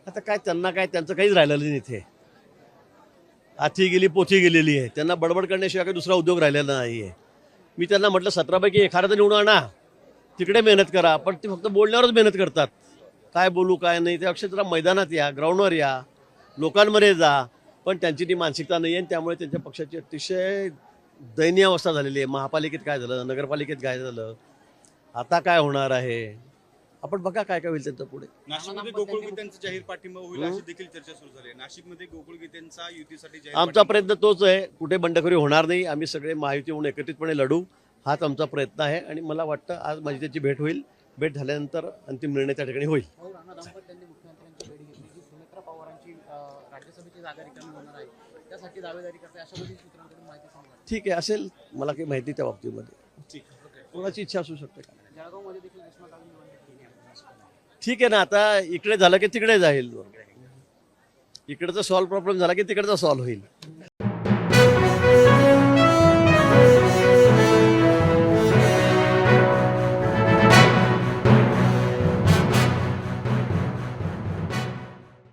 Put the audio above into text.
आता काय त्यांना काय त्यांचं काहीच राहिलेलं नाही इथे. हाती गेली पोथी गेलेली आहे. त्यांना बडबड करण्याशिवाय काही दुसरा उद्योग राहिलेला नाही आहे. मी त्यांना म्हटलं 17पैकी एखादा निवडून आणा, तिकडे मेहनत करा. पण ते फक्त बोलण्यावरच मेहनत करतात. काय बोलू काय नाही त्यापेक्षा जरा मैदानात या, ग्राउंडवर या, लोकांमध्ये जा. पण त्यांची ती मानसिकता नाही आहे आणि त्यामुळे त्यांच्या पक्षाची अतिशय दयनीय अवस्था झालेली आहे. महापालिकेत काय झालं, नगरपालिकेत काय झालं, आता काय होणार आहे, आपण बघा काय काय होईल त्यांचं पुढे. नाशिकमध्ये गोकुळ गीतेंचा जाहीर पाठिंबा होईल अशी देखील चर्चा सुरू झाली आहे. नाशिकमध्ये गोकुळ गीतेंचा युतीसाठी जाहीर आमचा प्रयत्न तोच आहे. कुठे बंडखोरी होणार नाही. आम्ही सगळे महायुती होऊन एकत्रितपणे लढू, हाच आमचा प्रयत्न आहे. आणि मला वाटतं आज माझी त्याची भेट होईल. भेट झाल्यानंतर अंतिम निर्णय त्या ठिकाणी होईल. दाम्पत्यांनी मुख्यमंत्र्यांची भेट घेतली की सुनेत्रा पवारांची राज्यसभेची जागा रिकामी होणार आहे, त्यासाठी दावेदारी करते अशा बरीच सूत्रांकडून माहिती समोर आली. ठीक आहे, असेल मला काही माहिती त्या बाबतीमध्ये. ठीक. कोणाची इच्छा असू शकते का? जळगावमध्ये देखील उष्णतावी निवडणूक केली आहे. ठीक आहे ना, आता इकडे झालं की तिकडे जाईल. इकडचा सॉल्व्ह प्रॉब्लेम झाला की तिकडचा सॉल्व्ह होईल.